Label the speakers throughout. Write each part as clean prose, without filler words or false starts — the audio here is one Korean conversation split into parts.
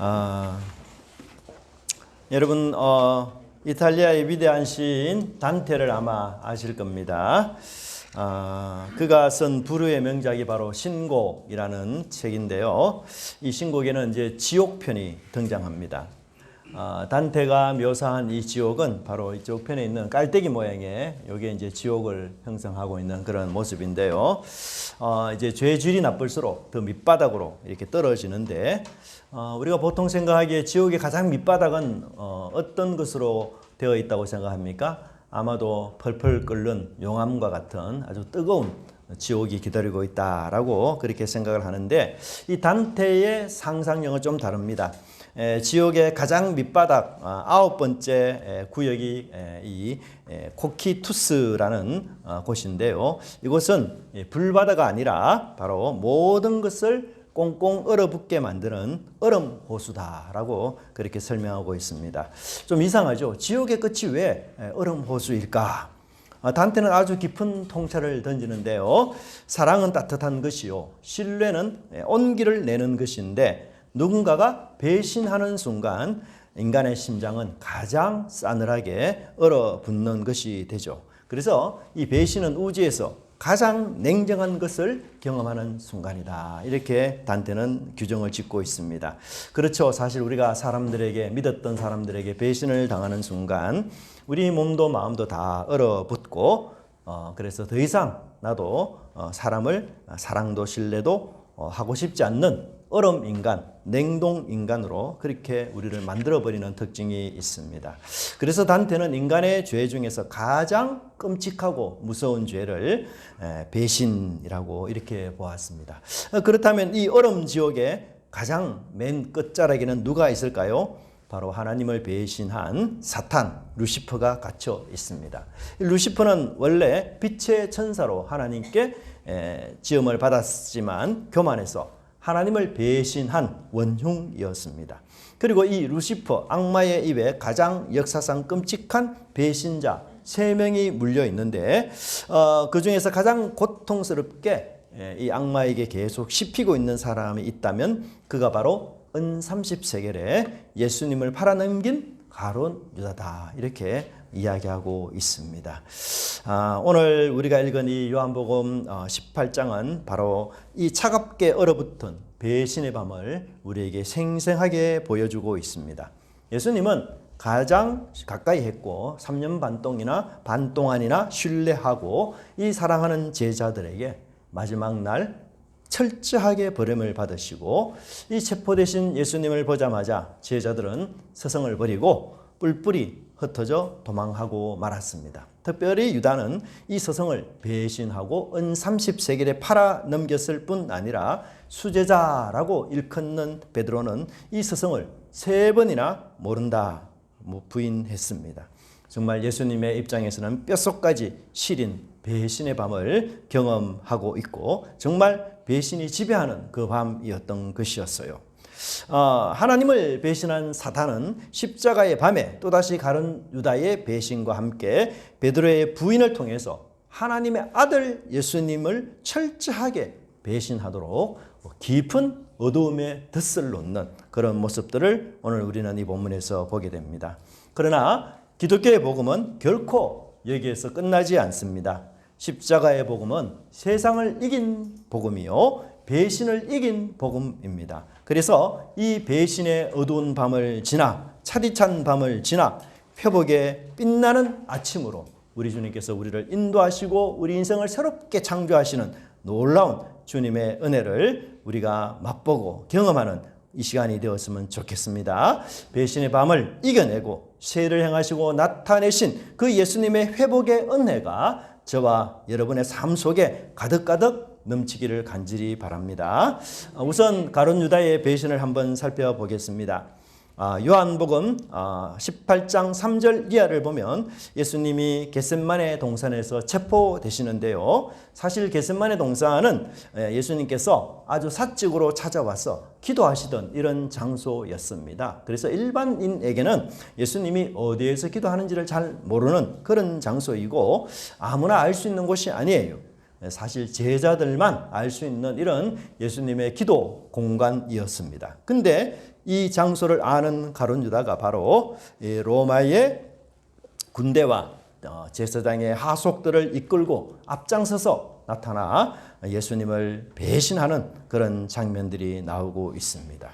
Speaker 1: 아, 여러분 이탈리아의 위대한 시인 단테를 아마 아실 겁니다. 그가 쓴 불후의 명작이 바로 신곡이라는 책인데요. 이 신곡에는 이제 지옥편이 등장합니다. 단테가 묘사한 이 지옥은 바로 이쪽 편에 있는 깔때기 모양의 여기에 이제 지옥을 형성하고 있는 그런 모습인데요. 이제 죄질이 나쁠수록 더 밑바닥으로 이렇게 떨어지는데 우리가 보통 생각하기에 지옥의 가장 밑바닥은 어떤 것으로 되어 있다고 생각합니까? 아마도 펄펄 끓는 용암과 같은 아주 뜨거운 지옥이 기다리고 있다라고 그렇게 생각을 하는데 이 단테의 상상력은 좀 다릅니다. 지옥의 가장 밑바닥 9번째 구역이 이 코키투스라는 곳인데요. 이곳은 불바다가 아니라 바로 모든 것을 꽁꽁 얼어붙게 만드는 얼음 호수다라고 그렇게 설명하고 있습니다. 좀 이상하죠? 지옥의 끝이 왜 얼음 호수일까? 단테는 아주 깊은 통찰을 던지는데요. 사랑은 따뜻한 것이요, 신뢰는 온기를 내는 것인데 누군가가 배신하는 순간 인간의 심장은 가장 싸늘하게 얼어붙는 것이 되죠. 그래서 이 배신은 우주에서 가장 냉정한 것을 경험하는 순간이다. 이렇게 단테는 규정을 짓고 있습니다. 그렇죠. 사실 우리가 사람들에게, 믿었던 사람들에게 배신을 당하는 순간 우리 몸도 마음도 다 얼어붙고 그래서 더 이상 나도 사람을 사랑도 신뢰도 하고 싶지 않는 얼음 인간, 냉동 인간으로 그렇게 우리를 만들어버리는 특징이 있습니다. 그래서 단테는 인간의 죄 중에서 가장 끔찍하고 무서운 죄를 배신이라고 이렇게 보았습니다. 그렇다면 이 얼음 지옥의 가장 맨 끝자락에는 누가 있을까요? 바로 하나님을 배신한 사탄, 루시퍼가 갇혀 있습니다. 루시퍼는 원래 빛의 천사로 하나님께 지음을 받았지만 교만해서 하나님을 배신한 원흉이었습니다. 그리고 이 루시퍼, 악마의 입에 가장 역사상 끔찍한 배신자 3명이 물려 있는데 그 중에서 가장 고통스럽게 이 악마에게 계속 씹히고 있는 사람이 있다면 그가 바로 은30세겔에 예수님을 팔아넘긴 가룟 유다다, 이렇게 이야기하고 있습니다. 오늘 우리가 읽은 이 요한복음 18장은 바로 이 차갑게 얼어붙은 배신의 밤을 우리에게 생생하게 보여주고 있습니다. 예수님은 가장 가까이 했고 3년 반 동안이나 신뢰하고 이 사랑하는 제자들에게 마지막 날 철저하게 버림을 받으시고 이 체포되신 예수님을 보자마자 제자들은 스승을 버리고 뿔뿔이 흩어져 도망하고 말았습니다. 특별히 유다는 이 스승을 배신하고 은30세겔에 팔아 넘겼을 뿐 아니라 수제자라고 일컫는 베드로는 이 스승을 3번이나 모른다 부인했습니다. 정말 예수님의 입장에서는 뼛속까지 시린 배신의 밤을 경험하고 있고 정말 배신이 지배하는 그 밤이었던 것이었어요. 하나님을 배신한 사탄은 십자가의 밤에 또다시 가룟 유다의 배신과 함께 베드로의 부인을 통해서 하나님의 아들 예수님을 철저하게 배신하도록 깊은 어두움에 덫을 놓는 그런 모습들을 오늘 우리는 이 본문에서 보게 됩니다. 그러나 기독교의 복음은 결코 여기에서 끝나지 않습니다. 십자가의 복음은 세상을 이긴 복음이요, 배신을 이긴 복음입니다. 그래서 이 배신의 어두운 밤을 지나 차디찬 밤을 지나 회복의 빛나는 아침으로 우리 주님께서 우리를 인도하시고 우리 인생을 새롭게 창조하시는 놀라운 주님의 은혜를 우리가 맛보고 경험하는 이 시간이 되었으면 좋겠습니다. 배신의 밤을 이겨내고 세를 행하시고 나타내신 그 예수님의 회복의 은혜가 저와 여러분의 삶 속에 가득가득 넘치기를 간절히 바랍니다. 우선 가룟 유다의 배신을 한번 살펴보겠습니다. 요한복음 18장 3절 이하를 보면 예수님이 겟셋마네 동산에서 체포되시는데요. 사실 겟셋마네 동산은 예수님께서 아주 사적으로 찾아와서 기도하시던 이런 장소였습니다. 그래서 일반인에게는 예수님이 어디에서 기도하는지를 잘 모르는 그런 장소이고 아무나 알 수 있는 곳이 아니에요. 사실 제자들만 알 수 있는 이런 예수님의 기도 공간이었습니다. 근데 이 장소를 아는 가룟 유다가 바로 로마의 군대와 제사장의 하속들을 이끌고 앞장서서 나타나 예수님을 배신하는 그런 장면들이 나오고 있습니다.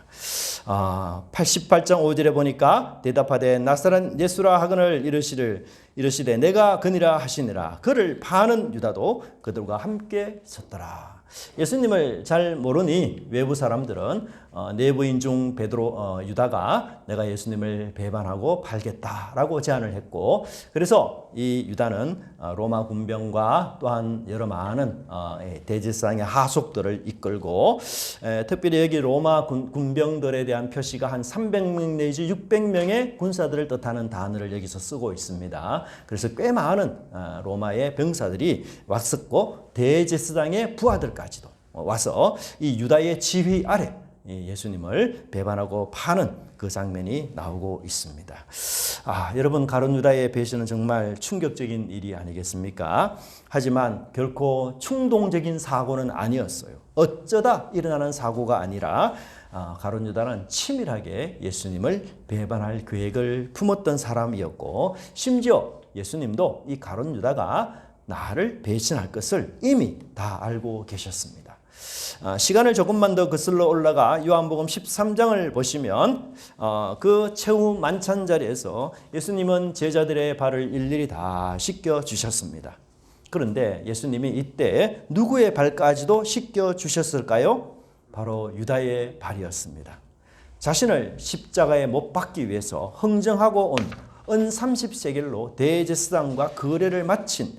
Speaker 1: 88장 5절에 보니까 대답하되 나사렛 예수라 하거늘 이르시되 내가 그니라 하시니라. 그를 파는 유다도 그들과 함께 섰더라. 예수님을 잘 모르니 외부 사람들은 내부인 중 유다가 내가 예수님을 배반하고 팔겠다라고 제안을 했고, 그래서 이 유다는 로마 군병과 또한 여러 많은 대제사장의 하속들을 이끌고, 특별히 여기 로마 군병들에 대한 표시가 한 300명 내지 600명의 군사들을 뜻하는 단어를 여기서 쓰고 있습니다. 그래서 꽤 많은 로마의 병사들이 왔었고 대제사장의 부하들까지도 와서 이 유다의 지휘 아래 예수님을 배반하고 파는 그 장면이 나오고 있습니다. 여러분, 가룟 유다의 배신은 정말 충격적인 일이 아니겠습니까? 하지만 결코 충동적인 사고는 아니었어요. 어쩌다 일어나는 사고가 아니라 가룟 유다는 치밀하게 예수님을 배반할 계획을 품었던 사람이었고, 심지어 예수님도 이 가룟 유다가 나를 배신할 것을 이미 다 알고 계셨습니다. 시간을 조금만 더 거슬러 올라가 요한복음 13장을 보시면 그 최후 만찬 자리에서 예수님은 제자들의 발을 일일이 다 씻겨 주셨습니다. 그런데 예수님이 이때 누구의 발까지도 씻겨 주셨을까요? 바로 유다의 발이었습니다. 자신을 십자가에 못 박기 위해서 흥정하고 온 은 30세겔로 대제사장과 거래를 마친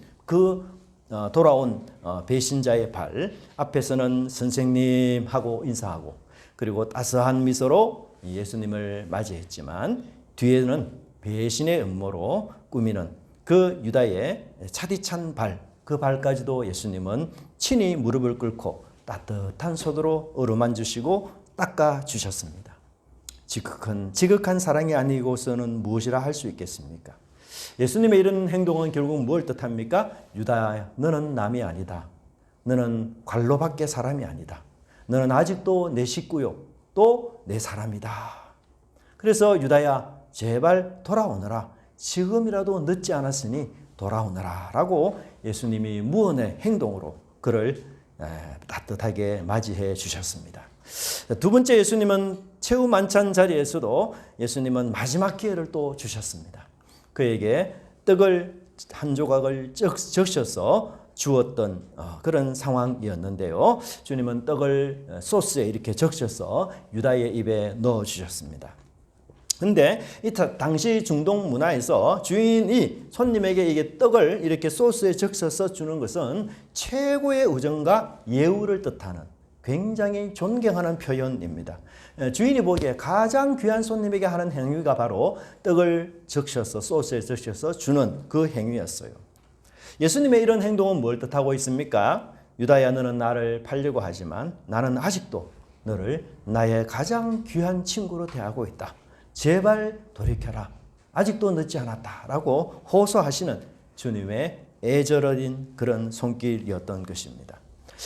Speaker 1: 돌아온 배신자의 발 앞에서는 선생님 하고 인사하고, 그리고 따스한 미소로 예수님을 맞이했지만 뒤에는 배신의 음모로 꾸미는 그 유다의 차디찬 발, 그 발까지도 예수님은 친히 무릎을 꿇고 따뜻한 손으로 어루만지시고 닦아주셨습니다. 지극한 사랑이 아니고서는 무엇이라 할 수 있겠습니까? 예수님의 이런 행동은 결국 뭘 뜻합니까? 유다야, 너는 남이 아니다. 너는 관로밖에 사람이 아니다. 너는 아직도 내 식구요, 또 내 사람이다. 그래서 유다야, 제발 돌아오너라. 지금이라도 늦지 않았으니 돌아오너라 라고 예수님이 무언의 행동으로 그를 따뜻하게 맞이해 주셨습니다. 두 번째, 예수님은 최후 만찬 자리에서도 예수님은 마지막 기회를 또 주셨습니다. 그에게 떡을 한 조각을 적셔서 주었던 그런 상황이었는데요. 주님은 떡을 소스에 이렇게 적셔서 유다의 입에 넣어 주셨습니다. 근데 이 당시 중동 문화에서 주인이 손님에게 이게 떡을 이렇게 소스에 적셔서 주는 것은 최고의 우정과 예우를 뜻하는 굉장히 존경하는 표현입니다. 주인이 보기에 가장 귀한 손님에게 하는 행위가 바로 떡을 적셔서 소스에 적셔서 주는 그 행위였어요. 예수님의 이런 행동은 뭘 뜻하고 있습니까? 유다야, 너는 나를 팔려고 하지만 나는 아직도 너를 나의 가장 귀한 친구로 대하고 있다. 제발 돌이켜라. 아직도 늦지 않았다. 라고 호소하시는 주님의 애절 어린 그런 손길이었던 것입니다.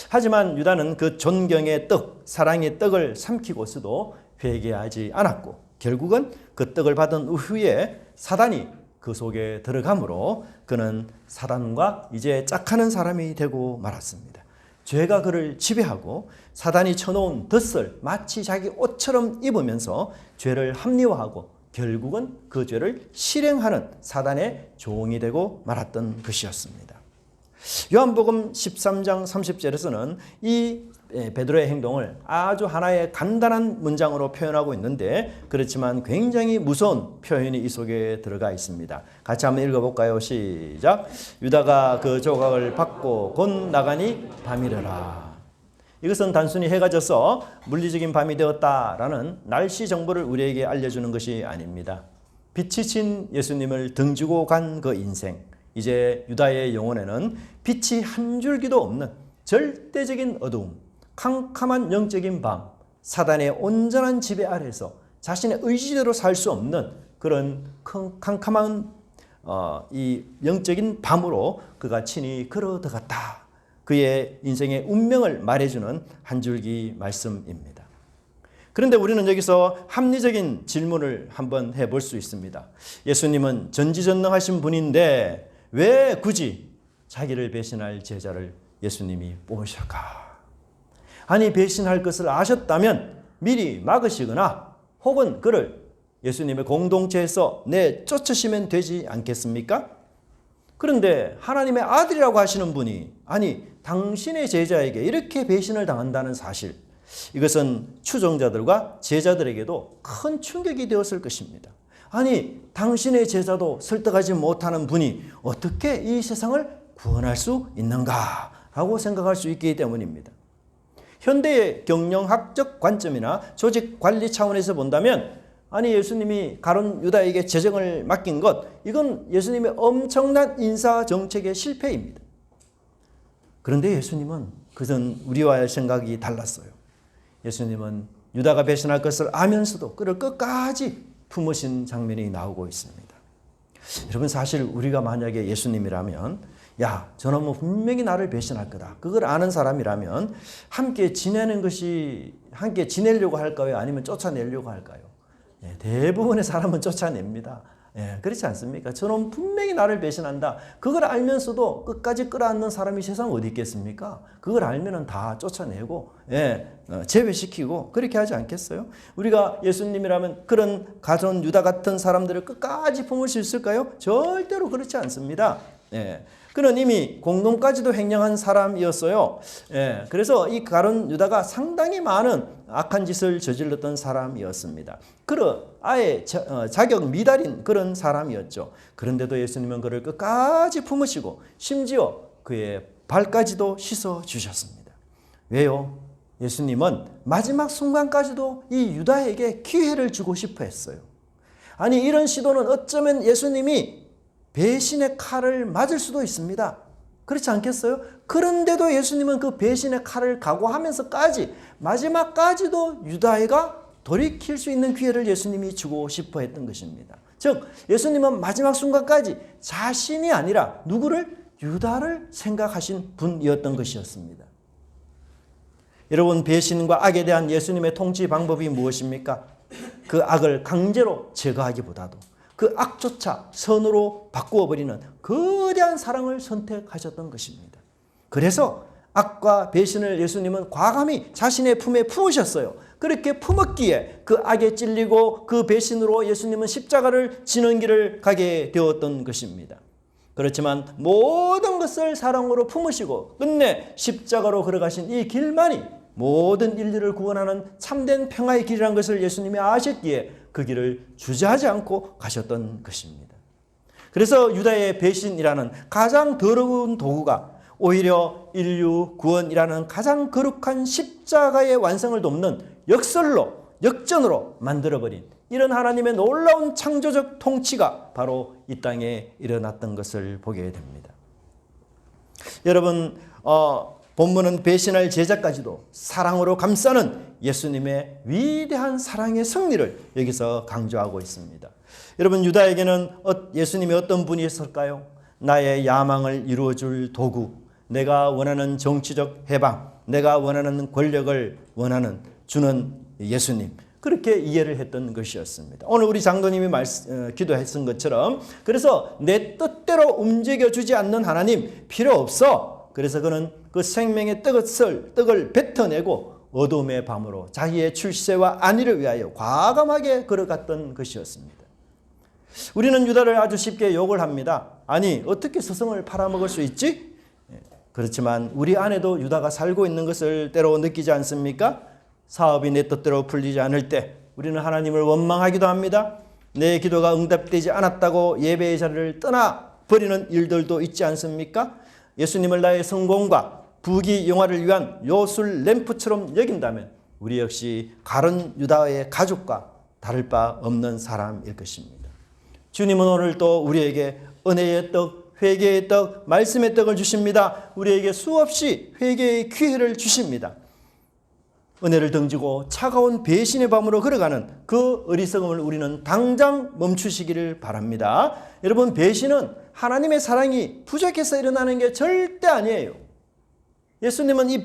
Speaker 1: 하지만 유다는 그 존경의 떡, 사랑의 떡을 삼키고서도 회개하지 않았고, 결국은 그 떡을 받은 후에 사단이 그 속에 들어가므로 그는 사단과 이제 짝하는 사람이 되고 말았습니다. 죄가 그를 지배하고 사단이 쳐놓은 덫을 마치 자기 옷처럼 입으면서 죄를 합리화하고 결국은 그 죄를 실행하는 사단의 종이 되고 말았던 것이었습니다. 요한복음 13장 30절에서는 이 베드로의 행동을 아주 하나의 간단한 문장으로 표현하고 있는데, 그렇지만 굉장히 무서운 표현이 이 속에 들어가 있습니다. 같이 한번 읽어볼까요? 시작. 유다가 그 조각을 받고 곧 나가니 밤이더라. 이것은 단순히 해가 져서 물리적인 밤이 되었다라는 날씨 정보를 우리에게 알려주는 것이 아닙니다. 빛이 친 예수님을 등지고 간 그 인생, 이제 유다의 영혼에는 빛이 한 줄기도 없는 절대적인 어두움, 캄캄한 영적인 밤, 사단의 온전한 지배 아래서 자신의 의지대로 살 수 없는 그런 캄캄한 이 영적인 밤으로 그가 친히 걸어 들어갔다. 그의 인생의 운명을 말해주는 한 줄기 말씀입니다. 그런데 우리는 여기서 합리적인 질문을 한번 해볼 수 있습니다. 예수님은 전지전능하신 분인데 왜 굳이 자기를 배신할 제자를 예수님이 뽑으실까? 아니, 배신할 것을 아셨다면 미리 막으시거나 혹은 그를 예수님의 공동체에서 내쫓으시면 되지 않겠습니까? 그런데 하나님의 아들이라고 하시는 분이 아니 당신의 제자에게 이렇게 배신을 당한다는 사실, 이것은 추종자들과 제자들에게도 큰 충격이 되었을 것입니다. 아니 당신의 제자도 설득하지 못하는 분이 어떻게 이 세상을 구원할 수 있는가 라고 생각할 수 있기 때문입니다. 현대의 경영학적 관점이나 조직 관리 차원에서 본다면 아니 예수님이 가룟 유다에게 재정을 맡긴 것, 이건 예수님의 엄청난 인사 정책의 실패입니다. 그런데 예수님은 그전 우리와의 생각이 달랐어요. 예수님은 유다가 배신할 것을 아면서도 그를 끝까지 품으신 장면이 나오고 있습니다. 여러분, 사실 우리가 만약에 예수님이라면 야, 저놈은 분명히 나를 배신할 거다, 그걸 아는 사람이라면 함께 지내려고 할까요? 아니면 쫓아내려고 할까요? 대부분의 사람은 쫓아냅니다. 그렇지 않습니까? 저놈 분명히 나를 배신한다, 그걸 알면서도 끝까지 끌어안는 사람이 세상 어디 있겠습니까? 그걸 알면은 다 쫓아내고 제외시키고 그렇게 하지 않겠어요? 우리가 예수님이라면 그런 가룟 유다 같은 사람들을 끝까지 품을 수 있을까요? 절대로 그렇지 않습니다. 그는 이미 공동까지도 횡령한 사람이었어요. 그래서 이 가룟 유다가 상당히 많은 악한 짓을 저질렀던 사람이었습니다. 그는 아예 자격 미달인 그런 사람이었죠. 그런데도 예수님은 그를 끝까지 품으시고 심지어 그의 발까지도 씻어 주셨습니다. 왜요? 예수님은 마지막 순간까지도 이 유다에게 기회를 주고 싶어 했어요. 아니 이런 시도는 어쩌면 예수님이 배신의 칼을 맞을 수도 있습니다. 그렇지 않겠어요? 그런데도 예수님은 그 배신의 칼을 각오하면서까지 마지막까지도 유다가 돌이킬 수 있는 기회를 예수님이 주고 싶어 했던 것입니다. 즉 예수님은 마지막 순간까지 자신이 아니라 누구를? 유다를 생각하신 분이었던 것이었습니다. 여러분, 배신과 악에 대한 예수님의 통치 방법이 무엇입니까? 그 악을 강제로 제거하기보다도 그 악조차 선으로 바꾸어 버리는 거대한 사랑을 선택하셨던 것입니다. 그래서 악과 배신을 예수님은 과감히 자신의 품에 품으셨어요. 그렇게 품었기에 그 악에 찔리고 그 배신으로 예수님은 십자가를 지는 길을 가게 되었던 것입니다. 그렇지만 모든 것을 사랑으로 품으시고 끝내 십자가로 걸어가신 이 길만이 모든 인류를 구원하는 참된 평화의 길이라는 것을 예수님이 아셨기에 그 길을 주저하지 않고 가셨던 것입니다. 그래서 유다의 배신이라는 가장 더러운 도구가 오히려 인류 구원이라는 가장 거룩한 십자가의 완성을 돕는 역전으로 만들어버린 이런 하나님의 놀라운 창조적 통치가 바로 이 땅에 일어났던 것을 보게 됩니다. 여러분, 본문은 배신할 제자까지도 사랑으로 감싸는 예수님의 위대한 사랑의 승리를 여기서 강조하고 있습니다. 여러분, 유다에게는 예수님이 어떤 분이었을까요? 나의 야망을 이루어줄 도구, 내가 원하는 정치적 해방, 내가 원하는 권력을 주는 예수님, 그렇게 이해를 했던 것이었습니다. 오늘 우리 장로님이 기도했던 것처럼 그래서 내 뜻대로 움직여주지 않는 하나님 필요 없어. 그래서 그는 그 생명의 떡을 뱉어내고 어둠의 밤으로 자기의 출세와 안위를 위하여 과감하게 걸어갔던 것이었습니다. 우리는 유다를 아주 쉽게 욕을 합니다. 아니 어떻게 스승을 팔아먹을 수 있지? 그렇지만 우리 안에도 유다가 살고 있는 것을 때로 느끼지 않습니까? 사업이 내 뜻대로 풀리지 않을 때 우리는 하나님을 원망하기도 합니다. 내 기도가 응답되지 않았다고 예배의 자리를 떠나버리는 일들도 있지 않습니까? 예수님을 나의 성공과 부귀 영화를 위한 요술 램프처럼 여긴다면 우리 역시 가룟 유다의 가족과 다를 바 없는 사람일 것입니다. 주님은 오늘 또 우리에게 은혜의 떡, 회개의 떡, 말씀의 떡을 주십니다. 우리에게 수없이 회개의 기회를 주십니다. 은혜를 등지고 차가운 배신의 밤으로 걸어가는 그 어리석음을 우리는 당장 멈추시기를 바랍니다. 여러분, 배신은 하나님의 사랑이 부족해서 일어나는 게 절대 아니에요. 예수님은 이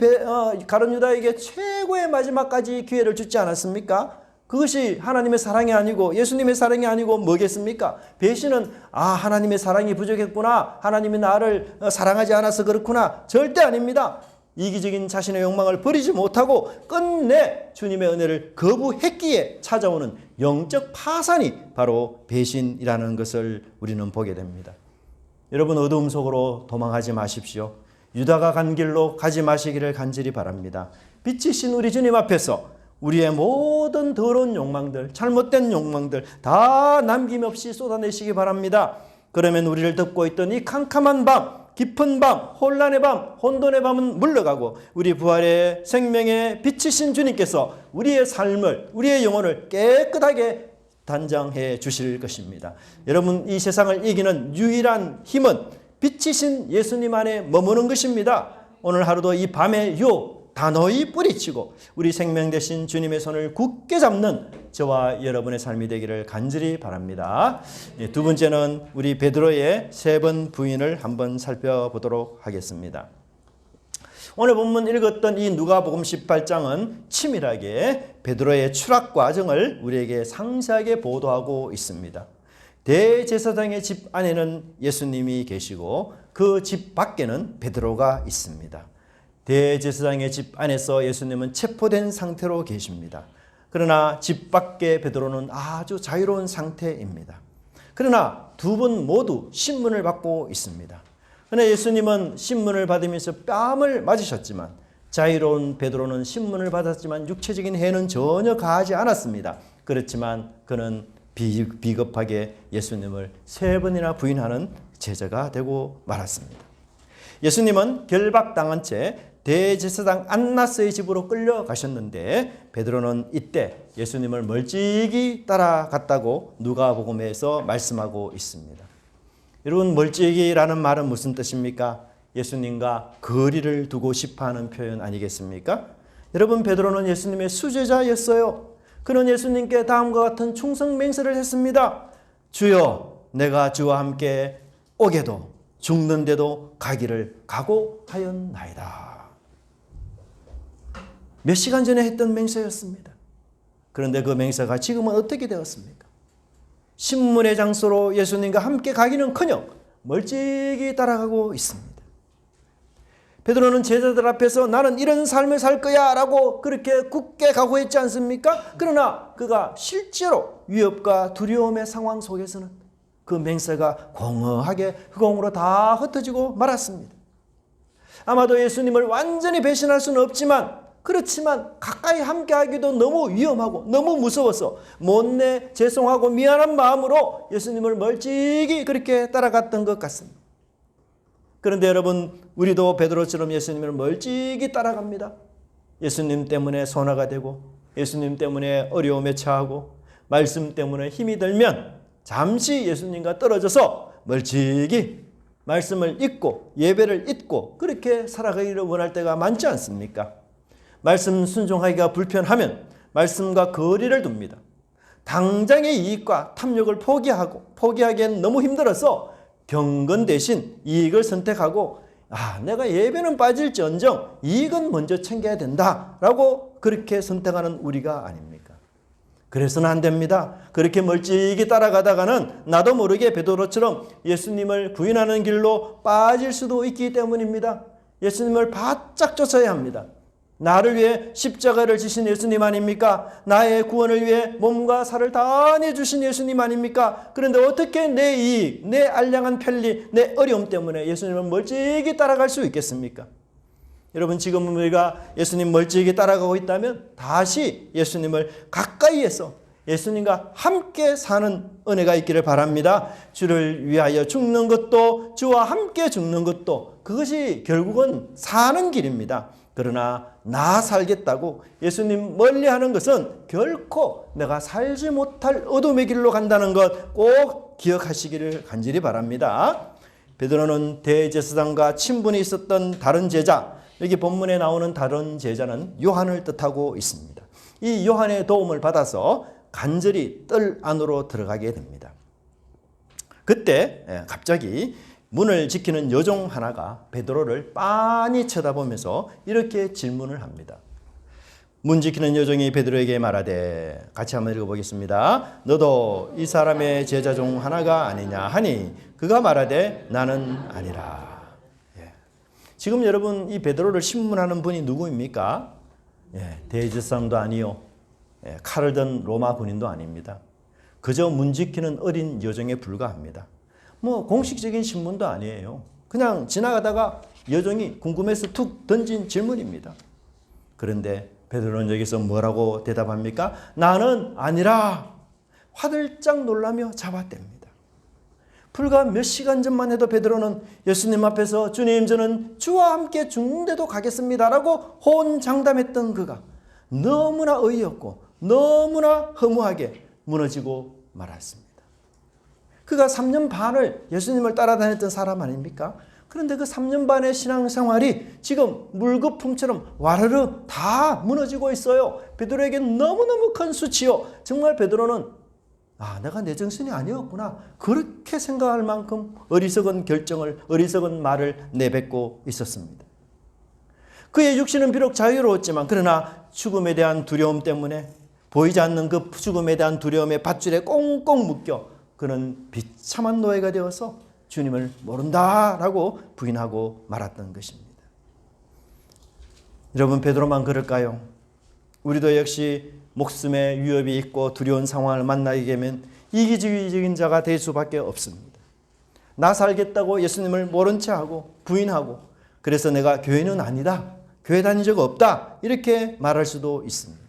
Speaker 1: 가룟 유다에게 최고의 마지막까지 기회를 주지 않았습니까? 그것이 하나님의 사랑이 아니고 예수님의 사랑이 아니고 뭐겠습니까? 배신은 하나님의 사랑이 부족했구나. 하나님이 나를 사랑하지 않아서 그렇구나. 절대 아닙니다. 이기적인 자신의 욕망을 버리지 못하고 끝내 주님의 은혜를 거부했기에 찾아오는 영적 파산이 바로 배신이라는 것을 우리는 보게 됩니다. 여러분, 어두움 속으로 도망하지 마십시오. 유다가 간 길로 가지 마시기를 간절히 바랍니다. 빛이신 우리 주님 앞에서 우리의 모든 더러운 욕망들, 잘못된 욕망들 다 남김없이 쏟아내시기 바랍니다. 그러면 우리를 덮고 있던 이 캄캄한 밤, 깊은 밤, 혼란의 밤, 혼돈의 밤은 물러가고 우리 부활의 생명의 빛이신 주님께서 우리의 삶을, 우리의 영혼을 깨끗하게 단장해 주실 것입니다. 여러분, 이 세상을 이기는 유일한 힘은 빛이신 예수님 안에 머무는 것입니다. 오늘 하루도 이 밤의 유혹 단호히 뿌리치고 우리 생명 되신 주님의 손을 굳게 잡는 저와 여러분의 삶이 되기를 간절히 바랍니다. 두 번째는 우리 베드로의 3번 부인을 한번 살펴보도록 하겠습니다. 오늘 본문 읽었던 이 누가복음 18장은 치밀하게 베드로의 추락 과정을 우리에게 상세하게 보도하고 있습니다. 대제사장의 집 안에는 예수님이 계시고 그 집 밖에는 베드로가 있습니다. 대제사장의 집 안에서 예수님은 체포된 상태로 계십니다. 그러나 집 밖에 베드로는 아주 자유로운 상태입니다. 그러나 두 분 모두 신문을 받고 있습니다. 그러나 예수님은 신문을 받으면서 뺨을 맞으셨지만 자유로운 베드로는 신문을 받았지만 육체적인 해는 전혀 가하지 않았습니다. 그렇지만 그는 비겁하게 예수님을 3번이나 부인하는 제자가 되고 말았습니다. 예수님은 결박당한 채 대제사장 안나스의 집으로 끌려가셨는데 베드로는 이때 예수님을 멀찍이 따라갔다고 누가복음에서 말씀하고 있습니다. 여러분, 멀찍이라는 말은 무슨 뜻입니까? 예수님과 거리를 두고 싶어하는 표현 아니겠습니까? 여러분, 베드로는 예수님의 수제자였어요. 그는 예수님께 다음과 같은 충성 맹세를 했습니다. 주여, 내가 주와 함께 오게도 죽는데도 가기를 각오하였나이다. 몇 시간 전에 했던 맹세였습니다. 그런데 그 맹세가 지금은 어떻게 되었습니까? 신문의 장소로 예수님과 함께 가기는커녕 멀찍이 따라가고 있습니다. 베드로는 제자들 앞에서 나는 이런 삶을 살 거야 라고 그렇게 굳게 각오했지 않습니까? 그러나 그가 실제로 위협과 두려움의 상황 속에서는 그 맹세가 공허하게 흑공으로 다 흩어지고 말았습니다. 아마도 예수님을 완전히 배신할 수는 없지만 그렇지만 가까이 함께하기도 너무 위험하고 너무 무서워서 못내 죄송하고 미안한 마음으로 예수님을 멀찍이 그렇게 따라갔던 것 같습니다. 그런데 여러분, 우리도 베드로처럼 예수님을 멀찍이 따라갑니다. 예수님 때문에 손해가 되고 예수님 때문에 어려움에 처하고 말씀 때문에 힘이 들면 잠시 예수님과 떨어져서 멀찍이 말씀을 잊고 예배를 잊고 그렇게 살아가기를 원할 때가 많지 않습니까? 말씀 순종하기가 불편하면 말씀과 거리를 둡니다. 당장의 이익과 탐욕을 포기하기엔 너무 힘들어서 경건 대신 이익을 선택하고 내가 예배는 빠질지언정 이익은 먼저 챙겨야 된다라고 그렇게 선택하는 우리가 아닙니까? 그래서는 안 됩니다. 그렇게 멀찍이 따라가다가는 나도 모르게 베드로처럼 예수님을 부인하는 길로 빠질 수도 있기 때문입니다. 예수님을 바짝 쫓아야 합니다. 나를 위해 십자가를 지신 예수님 아닙니까? 나의 구원을 위해 몸과 살을 다 내주신 예수님 아닙니까? 그런데 어떻게 내 이익, 내 알량한 편리, 내 어려움 때문에 예수님을 멀찍이 따라갈 수 있겠습니까? 여러분, 지금 우리가 예수님 멀찍이 따라가고 있다면 다시 예수님을 가까이에서 예수님과 함께 사는 은혜가 있기를 바랍니다. 주를 위하여 죽는 것도 주와 함께 죽는 것도 그것이 결국은 사는 길입니다. 그러나 나 살겠다고 예수님 멀리하는 것은 결코 내가 살지 못할 어둠의 길로 간다는 것 꼭 기억하시기를 간절히 바랍니다. 베드로는 대제사장과 친분이 있었던 다른 제자, 여기 본문에 나오는 다른 제자는 요한을 뜻하고 있습니다. 이 요한의 도움을 받아서 간절히 뜰 안으로 들어가게 됩니다. 그때 갑자기 문을 지키는 여종 하나가 베드로를 빤히 쳐다보면서 이렇게 질문을 합니다. 문 지키는 여종이 베드로에게 말하되, 같이 한번 읽어보겠습니다. 너도 이 사람의 제자 중 하나가 아니냐 하니 그가 말하되 나는 아니라. 지금 여러분 이 베드로를 신문하는 분이 누구입니까? 대제사장도 아니요, 칼을 든 로마 군인도 아닙니다. 그저 문 지키는 어린 여종에 불과합니다. 뭐 공식적인 신문도 아니에요. 그냥 지나가다가 여종이 궁금해서 툭 던진 질문입니다. 그런데 베드로는 여기서 뭐라고 대답합니까? 나는 아니라. 화들짝 놀라며 잡아댑니다. 불과 몇 시간 전만 해도 베드로는 예수님 앞에서 주님, 저는 주와 함께 죽는데도 가겠습니다 라고 호언장담했던 그가 너무나 어이없고 너무나 허무하게 무너지고 말았습니다. 그가 3년 반을 예수님을 따라다녔던 사람 아닙니까? 그런데 그 3년 반의 신앙생활이 지금 물거품처럼 와르르 다 무너지고 있어요. 베드로에게 너무너무 큰 수치요. 정말 베드로는 내가 내 정신이 아니었구나, 그렇게 생각할 만큼 어리석은 결정을, 어리석은 말을 내뱉고 있었습니다. 그의 육신은 비록 자유로웠지만 그러나 죽음에 대한 두려움 때문에 보이지 않는 그 죽음에 대한 두려움의 밧줄에 꽁꽁 묶여 그는 비참한 노예가 되어서 주님을 모른다라고 부인하고 말았던 것입니다. 여러분, 베드로만 그럴까요? 우리도 역시 목숨에 위협이 있고 두려운 상황을 만나게 되면 이기주의적인 자가 될 수밖에 없습니다. 나 살겠다고 예수님을 모른 채하고 부인하고, 그래서 내가 교회는 아니다, 교회 다닌 적 없다, 이렇게 말할 수도 있습니다.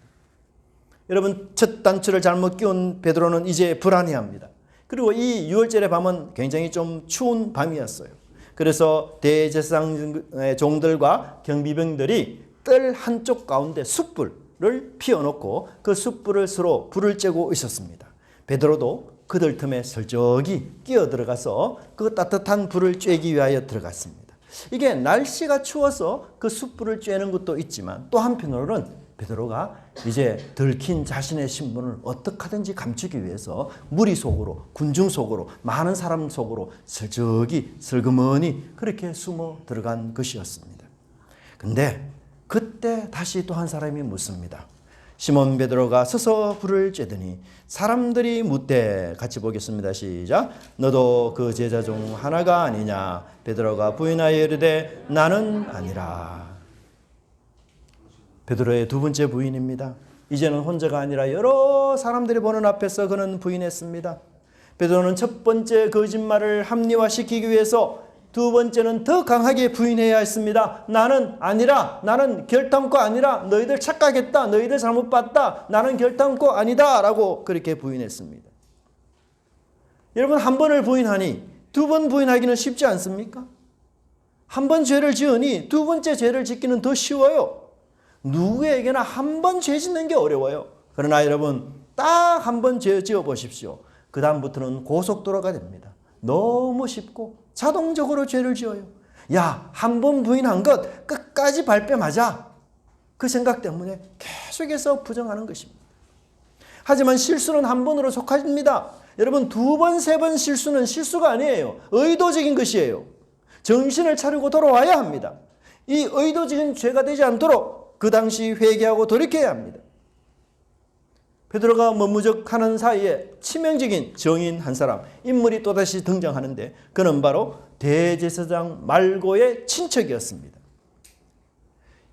Speaker 1: 여러분, 첫 단추를 잘못 끼운 베드로는 이제 불안해합니다. 그리고 이 6월절의 밤은 굉장히 좀 추운 밤이었어요. 그래서 대제사장 종들과 경비병들이 뜰 한쪽 가운데 숯불을 피워놓고 그 숯불을 서로 불을 쬐고 있었습니다. 베드로도 그들 틈에 슬쩍이 끼어 들어가서 그 따뜻한 불을 쬐기 위하여 들어갔습니다. 이게 날씨가 추워서 그 숯불을 쬐는 것도 있지만, 또 한편으로는 베드로가 이제 들킨 자신의 신분을 어떻게 하든지 감추기 위해서 무리 속으로, 군중 속으로, 많은 사람 속으로 슬쩍이 슬그머니 그렇게 숨어 들어간 것이었습니다. 근데 그때 다시 또 한 사람이 묻습니다. 시몬 베드로가 서서 불을 쬐더니 사람들이 묻되, 같이 보겠습니다. 시작. 너도 그 제자 중 하나가 아니냐? 베드로가 부인하여 이르되 나는 아니라. 베드로의 두 번째 부인입니다. 이제는 혼자가 아니라 여러 사람들이 보는 앞에서 그는 부인했습니다. 베드로는 첫 번째 거짓말을 합리화시키기 위해서 두 번째는 더 강하게 부인해야 했습니다. 나는 아니라, 나는 결단코 아니라, 너희들 착각했다, 너희들 잘못 봤다, 나는 결단코 아니다 라고 그렇게 부인했습니다. 여러분, 한 번을 부인하니 두 번 부인하기는 쉽지 않습니까? 한 번 죄를 지으니 두 번째 죄를 짓기는 더 쉬워요. 누구에게나 한 번 죄 짓는 게 어려워요. 그러나 여러분, 딱 한 번 죄 지어 보십시오. 그 다음부터는 고속도로가 됩니다. 너무 쉽고 자동적으로 죄를 지어요. 야, 한 번 부인한 것 끝까지 발뺌하자, 그 생각 때문에 계속해서 부정하는 것입니다. 하지만 실수는 한 번으로 속합니다. 여러분, 두 번, 세 번 실수는 실수가 아니에요. 의도적인 것이에요. 정신을 차리고 돌아와야 합니다. 이 의도적인 죄가 되지 않도록 그 당시 회개하고 돌이켜야 합니다. 베드로가 머무적하는 사이에 치명적인 정인 한 사람, 인물이 또다시 등장하는데, 그는 바로 대제사장 말고의 친척이었습니다.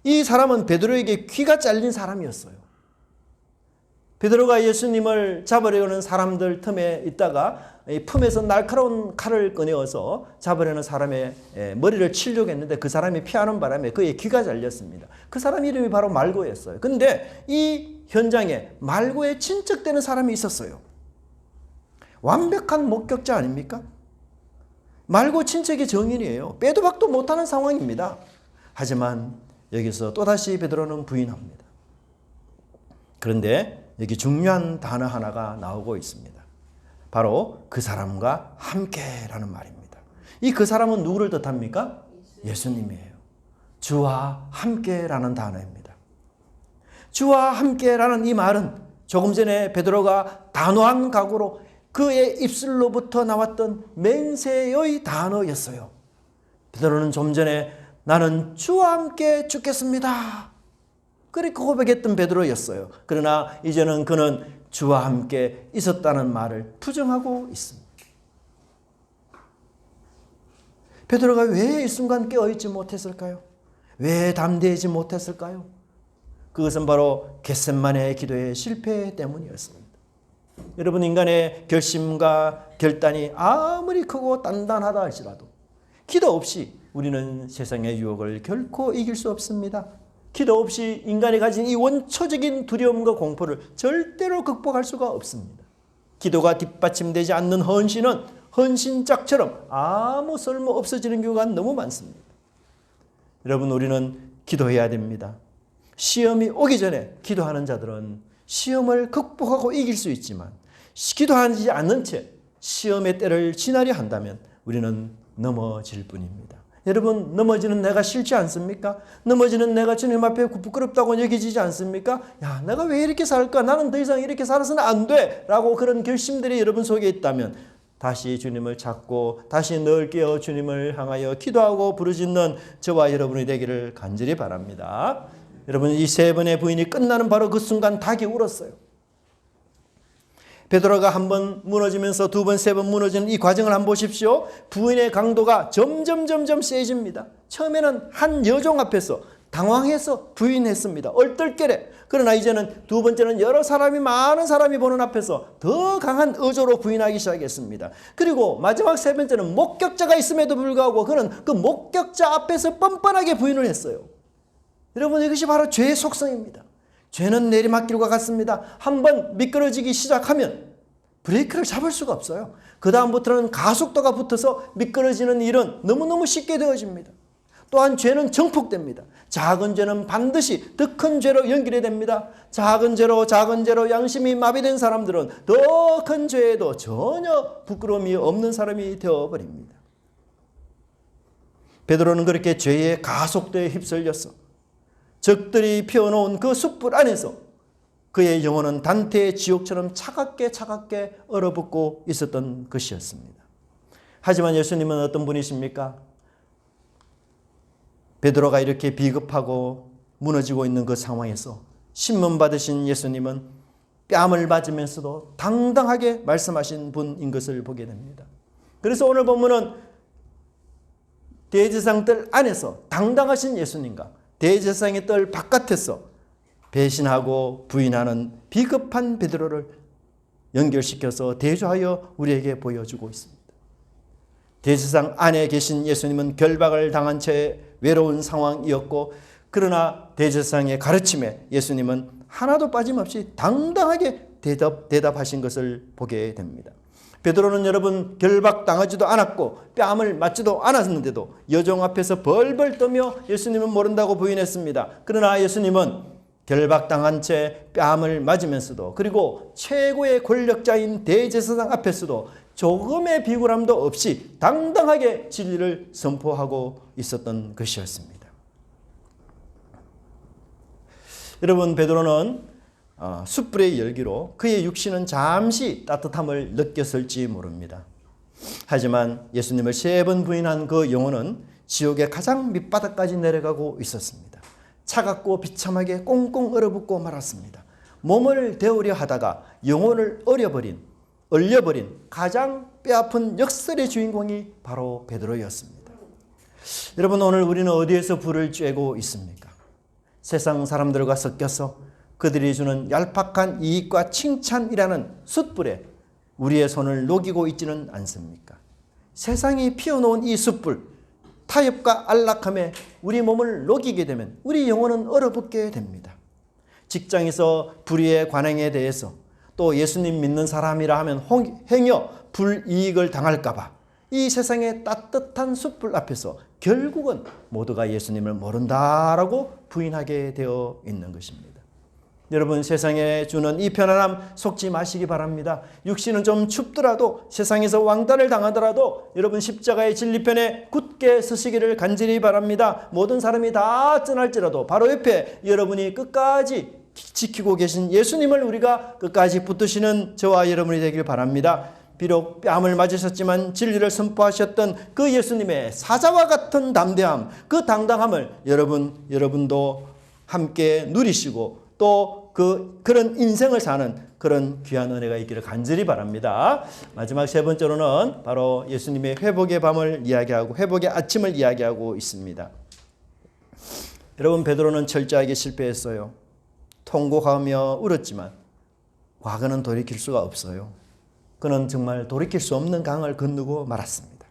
Speaker 1: 이 사람은 베드로에게 귀가 잘린 사람이었어요. 베드로가 예수님을 잡으려는 사람들 틈에 있다가 품에서 날카로운 칼을 꺼내어서 잡으려는 사람의 머리를 치려고 했는데 그 사람이 피하는 바람에 그의 귀가 잘렸습니다. 그 사람 이름이 바로 말고였어요. 근데 이 현장에 말고의 친척되는 사람이 있었어요. 완벽한 목격자 아닙니까? 말고 친척의 정인이에요. 빼도 박도 못하는 상황입니다. 하지만 여기서 또다시 베드로는 부인합니다. 그런데 여기 중요한 단어 하나가 나오고 있습니다. 바로 그 사람과 함께라는 말입니다. 이 그 사람은 누구를 뜻합니까? 예수님이에요. 주와 함께라는 단어입니다. 주와 함께라는 이 말은 조금 전에 베드로가 단호한 각오로 그의 입술로부터 나왔던 맹세의 단어였어요. 베드로는 좀 전에 나는 주와 함께 죽겠습니다. 그렇게 고백했던 베드로였어요. 그러나 이제는 그는 주와 함께 있었다는 말을 부정하고 있습니다. 베드로가 왜 이 순간 깨어있지 못했을까요? 왜 담대하지 못했을까요? 그것은 바로 겟세마네 기도의 실패 때문이었습니다. 여러분, 인간의 결심과 결단이 아무리 크고 단단하다 할지라도 기도 없이 우리는 세상의 유혹을 결코 이길 수 없습니다. 기도 없이 인간이 가진 이 원초적인 두려움과 공포를 절대로 극복할 수가 없습니다. 기도가 뒷받침되지 않는 헌신은 헌신짝처럼 아무 쓸모 없어지는 경우가 너무 많습니다. 여러분, 우리는 기도해야 됩니다. 시험이 오기 전에 기도하는 자들은 시험을 극복하고 이길 수 있지만 기도하지 않는 채 시험의 때를 지나려 한다면 우리는 넘어질 뿐입니다. 여러분, 넘어지는 내가 싫지 않습니까? 넘어지는 내가 주님 앞에 부끄럽다고 여겨지지 않습니까? 야, 내가 왜 이렇게 살까? 나는 더 이상 이렇게 살아서는 안 돼! 라고 그런 결심들이 여러분 속에 있다면 다시 주님을 찾고 다시 늘 깨어 주님을 향하여 기도하고 부르짖는 저와 여러분이 되기를 간절히 바랍니다. 여러분, 이 세 번의 부인이 끝나는 바로 그 순간 닭이 울었어요. 베드로가 한 번 무너지면서 두 번, 세 번 무너지는 이 과정을 한번 보십시오. 부인의 강도가 점점 세집니다. 처음에는 한 여종 앞에서 당황해서 부인했습니다. 얼떨결에. 그러나 이제는 두 번째는 여러 사람이, 많은 사람이 보는 앞에서 더 강한 의조로 부인하기 시작했습니다. 그리고 마지막 세 번째는 목격자가 있음에도 불구하고 그는 그 목격자 앞에서 뻔뻔하게 부인을 했어요. 여러분, 이것이 바로 죄의 속성입니다. 죄는 내리막길과 같습니다. 한번 미끄러지기 시작하면 브레이크를 잡을 수가 없어요. 그 다음부터는 가속도가 붙어서 미끄러지는 일은 너무너무 쉽게 되어집니다. 또한 죄는 정폭됩니다. 작은 죄는 반드시 더 큰 죄로 연결이 됩니다. 작은 죄로 양심이 마비된 사람들은 더 큰 죄에도 전혀 부끄러움이 없는 사람이 되어버립니다. 베드로는 그렇게 죄의 가속도에 휩쓸렸어. 적들이 피워놓은 그 숯불 안에서 그의 영혼은 단테의 지옥처럼 차갑게 얼어붙고 있었던 것이었습니다. 하지만 예수님은 어떤 분이십니까? 베드로가 이렇게 비겁하고 무너지고 있는 그 상황에서 신문 받으신 예수님은 뺨을 맞으면서도 당당하게 말씀하신 분인 것을 보게 됩니다. 그래서 오늘 본문은 대제사장 뜰 안에서 당당하신 예수님과 대제사장의 뜰 바깥에서 배신하고 부인하는 비겁한 베드로를 연결시켜서 대조하여 우리에게 보여주고 있습니다. 대제사장 안에 계신 예수님은 결박을 당한 채 외로운 상황이었고, 그러나 대제사장의 가르침에 예수님은 하나도 빠짐없이 당당하게 대답하신 것을 보게 됩니다. 베드로는 여러분 결박당하지도 않았고 뺨을 맞지도 않았는데도 여종 앞에서 벌벌 떠며 예수님은 모른다고 부인했습니다. 그러나 예수님은 결박당한 채 뺨을 맞으면서도, 그리고 최고의 권력자인 대제사장 앞에서도 조금의 비굴함도 없이 당당하게 진리를 선포하고 있었던 것이었습니다. 여러분, 베드로는 숯불의 열기로 그의 육신은 잠시 따뜻함을 느꼈을지 모릅니다. 하지만 예수님을 세 번 부인한 그 영혼은 지옥의 가장 밑바닥까지 내려가고 있었습니다. 차갑고 비참하게 꽁꽁 얼어붙고 말았습니다. 몸을 데우려 하다가 영혼을 얼려버린 가장 뼈아픈 역설의 주인공이 바로 베드로였습니다. 여러분, 오늘 우리는 어디에서 불을 쬐고 있습니까? 세상 사람들과 섞여서 그들이 주는 얄팍한 이익과 칭찬이라는 숯불에 우리의 손을 녹이고 있지는 않습니까? 세상이 피워놓은 이 숯불, 타협과 안락함에 우리 몸을 녹이게 되면 우리 영혼은 얼어붙게 됩니다. 직장에서 불의의 관행에 대해서, 또 예수님 믿는 사람이라 하면 행여 불이익을 당할까 봐 이 세상의 따뜻한 숯불 앞에서 결국은 모두가 예수님을 모른다라고 부인하게 되어 있는 것입니다. 여러분, 세상에 주는 이 편안함 속지 마시기 바랍니다. 육신은 좀 춥더라도, 세상에서 왕따를 당하더라도 여러분 십자가의 진리편에 굳게 서시기를 간절히 바랍니다. 모든 사람이 다 떠날지라도 바로 옆에 여러분이 끝까지 지키고 계신 예수님을 우리가 끝까지 붙드시는 저와 여러분이 되길 바랍니다. 비록 뺨을 맞으셨지만 진리를 선포하셨던 그 예수님의 사자와 같은 담대함, 그 당당함을 여러분도 함께 누리시고 또 그런 인생을 사는 그런 귀한 은혜가 있기를 간절히 바랍니다. 마지막 세 번째로는 바로 예수님의 회복의 밤을 이야기하고 회복의 아침을 이야기하고 있습니다. 여러분, 베드로는 철저하게 실패했어요. 통곡하며 울었지만 과거는 돌이킬 수가 없어요. 그는 정말 돌이킬 수 없는 강을 건너고 말았습니다.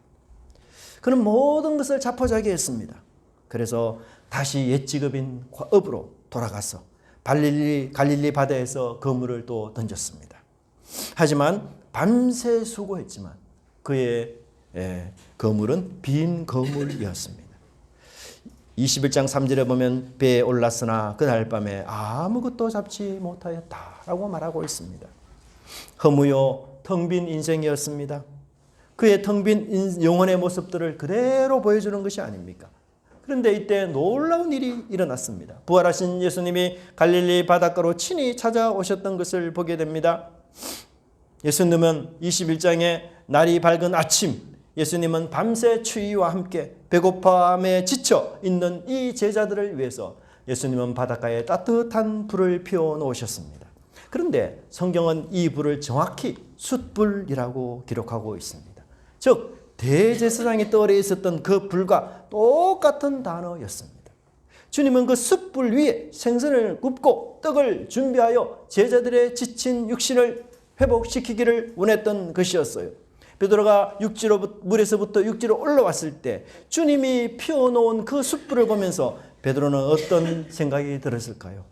Speaker 1: 그는 모든 것을 자포자기했습니다. 그래서 다시 옛 직업인 업으로 돌아가서 갈릴리 바다에서 그물을 또 던졌습니다. 하지만 밤새 수고했지만 그의 그물은 빈 그물이었습니다. 21장 3절에 보면 배에 올랐으나 그날 밤에 아무것도 잡지 못하였다라고 말하고 있습니다. 허무요 텅 빈 인생이었습니다. 그의 텅 빈 영혼의 모습들을 그대로 보여주는 것이 아닙니까? 그런데 이때 놀라운 일이 일어났습니다. 부활하신 예수님이 갈릴리 바닷가로 친히 찾아오셨던 것을 보게 됩니다. 예수님은 21장에 날이 밝은 아침, 예수님은 밤새 추위와 함께 배고픔에 지쳐 있는 이 제자들을 위해서 예수님은 바닷가에 따뜻한 불을 피워 놓으셨습니다. 그런데 성경은 이 불을 정확히 숯불이라고 기록하고 있습니다. 즉 대제사장이 떠오르 있었던 그 불과 똑같은 단어였습니다. 주님은 그 숯불 위에 생선을 굽고 떡을 준비하여 제자들의 지친 육신을 회복시키기를 원했던 것이었어요. 베드로가 물에서부터 육지로 올라왔을 때 주님이 피워놓은 그 숯불을 보면서 베드로는 어떤 생각이 들었을까요?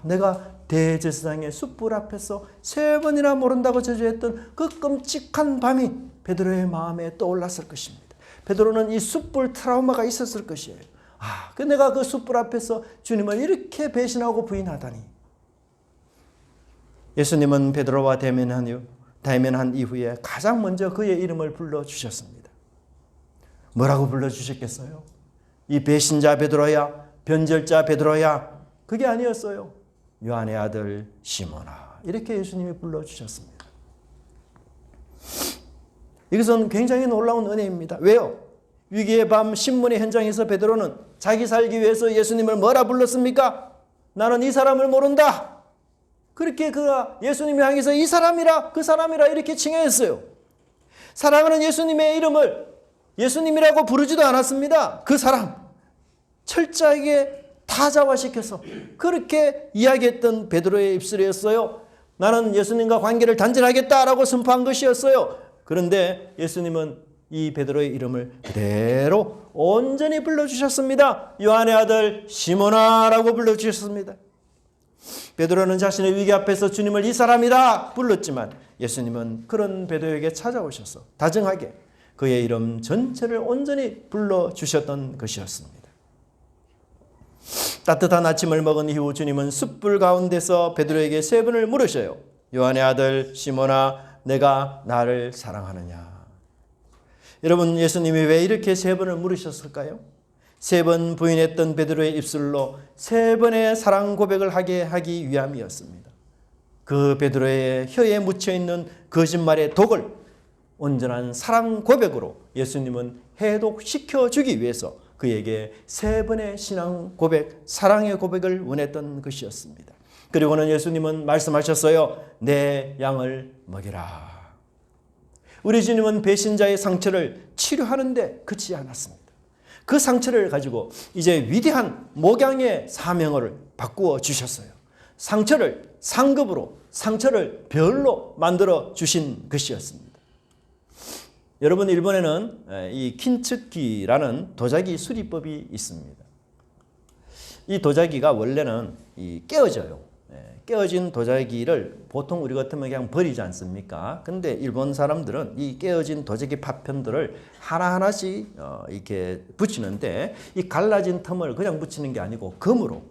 Speaker 1: 내가 대제사장의 숯불 앞에서 3번이나 모른다고 저주했던 그 끔찍한 밤이 베드로의 마음에 떠올랐을 것입니다. 베드로는 이 숯불 트라우마가 있었을 것이에요. 내가 그 숯불 앞에서 주님을 이렇게 배신하고 부인하다니. 예수님은 베드로와 대면한 이후에 가장 먼저 그의 이름을 불러주셨습니다. 뭐라고 불러주셨겠어요? 이 배신자 베드로야, 변절자 베드로야. 그게 아니었어요. 요한의 아들 시몬아. 이렇게 예수님이 불러주셨습니다. 이것은 굉장히 놀라운 은혜입니다. 왜요? 위기의 밤 신문의 현장에서 베드로는 자기 살기 위해서 예수님을 뭐라 불렀습니까? 나는 이 사람을 모른다. 그렇게 그가 예수님을 향해서 이 사람이라 그 사람이라 이렇게 칭해했어요. 사랑하는 예수님의 이름을 예수님이라고 부르지도 않았습니다. 그 사람 철저하게 타자화시켜서 그렇게 이야기했던 베드로의 입술이었어요. 나는 예수님과 관계를 단절하겠다라고 선포한 것이었어요. 그런데 예수님은 이 베드로의 이름을 그대로 온전히 불러주셨습니다. 요한의 아들 시몬아라고 불러주셨습니다. 베드로는 자신의 위기 앞에서 주님을 이 사람이다 불렀지만 예수님은 그런 베드로에게 찾아오셔서 다정하게 그의 이름 전체를 온전히 불러주셨던 것이었습니다. 따뜻한 아침을 먹은 이후 주님은 숯불 가운데서 베드로에게 3번을 물으셔요. 요한의 아들 시몬아, 내가 나를 사랑하느냐? 여러분, 예수님이 왜 이렇게 3번을 물으셨을까요? 3번 부인했던 베드로의 입술로 3번의 사랑 고백을 하기 위함이었습니다. 그 베드로의 혀에 묻혀있는 거짓말의 독을 온전한 사랑 고백으로 예수님은 해독시켜주기 위해서 그에게 3번의 신앙 고백, 사랑의 고백을 원했던 것이었습니다. 그리고는 예수님은 말씀하셨어요. 내 양을 먹이라. 우리 주님은 배신자의 상처를 치료하는데 그치지 않았습니다. 그 상처를 가지고 이제 위대한 목양의 사명을 바꾸어 주셨어요. 상처를 상급으로, 상처를 별로 만들어 주신 것이었습니다. 여러분, 일본에는 이 킨츠키라는 도자기 수리법이 있습니다. 이 도자기가 원래는 깨어져요. 깨어진 도자기를 보통 우리 같으면 그냥 버리지 않습니까? 근데 일본 사람들은 이 깨어진 도자기 파편들을 하나하나씩 이렇게 붙이는데 이 갈라진 틈을 그냥 붙이는 게 아니고 금으로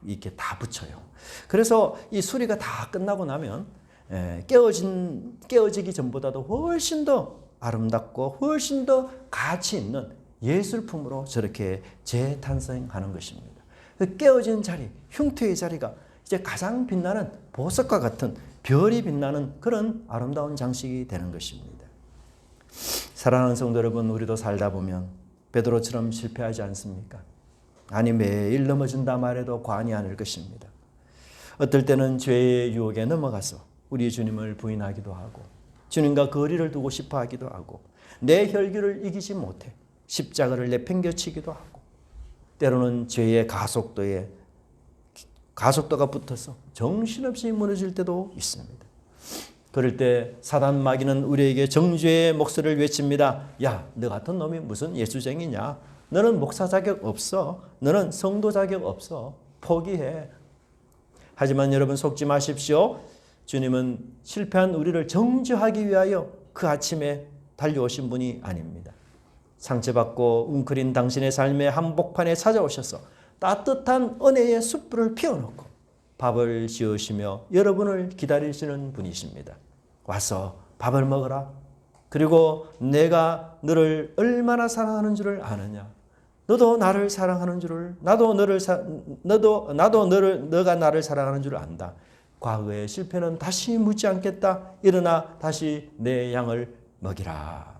Speaker 1: 이렇게 다 붙여요. 그래서 이 수리가 다 끝나고 나면 깨어지기 전보다도 훨씬 더 아름답고 훨씬 더 가치 있는 예술품으로 저렇게 재탄생하는 것입니다. 깨어진 자리, 흉터의 자리가 이제 가장 빛나는 보석과 같은 별이 빛나는 그런 아름다운 장식이 되는 것입니다. 사랑하는 성도 여러분, 우리도 살다 보면 베드로처럼 실패하지 않습니까? 아니, 매일 넘어진다 말해도 과언이 아닐 것입니다. 어떨 때는 죄의 유혹에 넘어가서 우리 주님을 부인하기도 하고 주님과 거리를 두고 싶어 하기도 하고 내 혈기를 이기지 못해 십자가를 내팽겨치기도 하고 때로는 죄의 가속도가 붙어서 정신없이 무너질 때도 있습니다. 그럴 때 사단 마귀는 우리에게 정죄의 목소리를 외칩니다. 야, 너 같은 놈이 무슨 예수쟁이냐? 너는 목사 자격 없어. 너는 성도 자격 없어. 포기해. 하지만 여러분 속지 마십시오. 주님은 실패한 우리를 정죄하기 위하여 그 아침에 달려오신 분이 아닙니다. 상처받고 웅크린 당신의 삶의 한복판에 찾아오셔서 따뜻한 은혜의 숯불을 피워놓고 밥을 지으시며 여러분을 기다리시는 분이십니다. 와서 밥을 먹어라. 그리고 내가 너를 얼마나 사랑하는 줄을 아느냐. 너도 나를 사랑하는 줄을 너가 나를 사랑하는 줄을 안다. 과거의 실패는 다시 묻지 않겠다. 일어나 다시 내 양을 먹이라.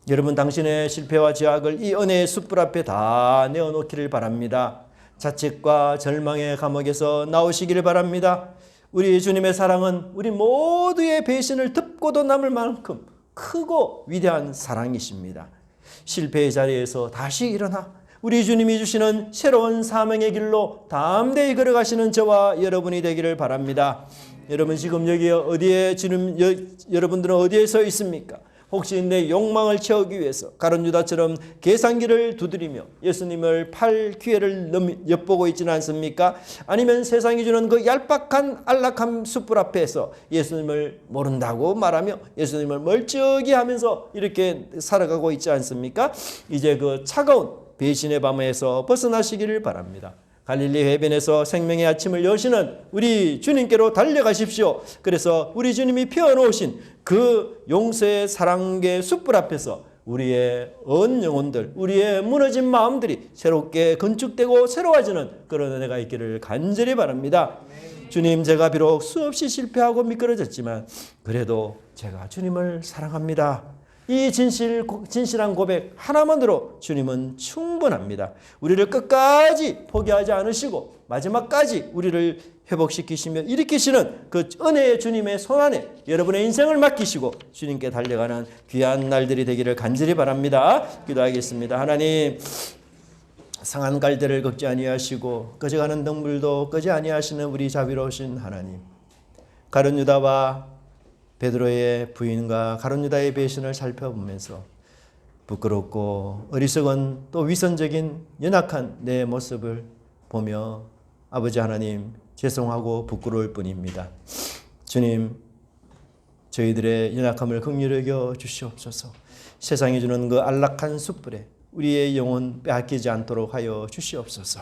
Speaker 1: 여러분 당신의 실패와 죄악을 이 은혜의 숯불 앞에 다 내어놓기를 바랍니다. 자책과 절망의 감옥에서 나오시기를 바랍니다. 우리 주님의 사랑은 우리 모두의 배신을 덮고도 남을 만큼 크고 위대한 사랑이십니다. 실패의 자리에서 다시 일어나 우리 주님이 주시는 새로운 사명의 길로 담대히 걸어가시는 저와 여러분이 되기를 바랍니다. 여러분 지금 여기 어디에 여러분들은 어디에 서 있습니까? 혹시 내 욕망을 채우기 위해서 가룟 유다처럼 계산기를 두드리며 예수님을 팔 기회를 엿보고 있지는 않습니까? 아니면 세상이 주는 그 얄팍한 안락한 숯불 앞에서 예수님을 모른다고 말하며 예수님을 멀쩡히 하면서 이렇게 살아가고 있지 않습니까? 이제 그 차가운 배신의 밤에서 벗어나시기를 바랍니다. 갈릴리 해변에서 생명의 아침을 여시는 우리 주님께로 달려가십시오. 그래서 우리 주님이 피워놓으신 그 용서의 사랑의 숯불 앞에서 우리의 영혼들, 우리의 무너진 마음들이 새롭게 건축되고 새로워지는 그런 은혜가 있기를 간절히 바랍니다. 주님, 제가 비록 수없이 실패하고 미끄러졌지만 그래도 제가 주님을 사랑합니다. 이 진실한 고백 하나만으로 주님은 충분합니다. 우리를 끝까지 포기하지 않으시고 마지막까지 우리를 회복시키시며 일으키시는 그 은혜의 주님의 손안에 여러분의 인생을 맡기시고 주님께 달려가는 귀한 날들이 되기를 간절히 바랍니다. 기도하겠습니다. 하나님, 상한 갈대를 걷지 아니하시고 꺼져가는 등불도 끄지 아니하시는 우리 자비로우신 하나님, 가룟 유다와 베드로의 부인과 가룟 유다의 배신을 살펴보면서 부끄럽고 어리석은 또 위선적인 연약한 내 모습을 보며 아버지 하나님 죄송하고 부끄러울 뿐입니다. 주님, 저희들의 연약함을 긍휼히 여겨 주시옵소서. 세상이 주는 그 안락한 숯불에 우리의 영혼 빼앗기지 않도록 하여 주시옵소서.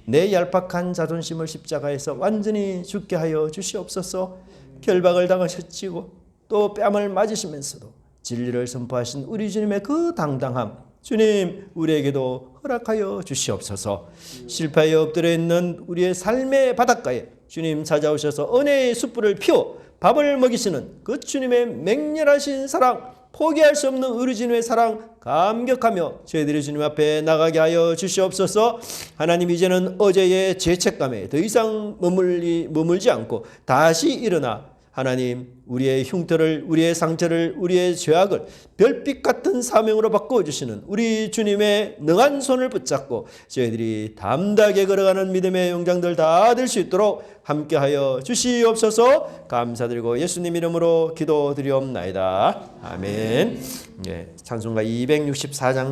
Speaker 1: 내 얄팍한 자존심을 십자가에서 완전히 죽게 하여 주시옵소서. 결박을 당하셨지고 또 뺨을 맞으시면서도 진리를 선포하신 우리 주님의 그 당당함, 주님 우리에게도 허락하여 주시옵소서. 실패하여 엎드려 있는 우리의 삶의 바닷가에 주님 찾아오셔서 은혜의 숯불을 피워 밥을 먹이시는 그 주님의 맹렬하신 사랑, 포기할 수 없는 우리 주님의 사랑 감격하며 저희들이 주님 앞에 나가게 하여 주시옵소서. 하나님, 이제는 어제의 죄책감에 더 이상 머물지 않고 다시 일어나 하나님 우리의 흉터를, 우리의 상처를, 우리의 죄악을 별빛 같은 사명으로 바꿔주시는 우리 주님의 능한 손을 붙잡고 저희들이 담대하게 걸어가는 믿음의 용장들 다 될 수 있도록 함께하여 주시옵소서. 감사드리고 예수님 이름으로 기도드리옵나이다. 아멘. 네, 찬송가 264장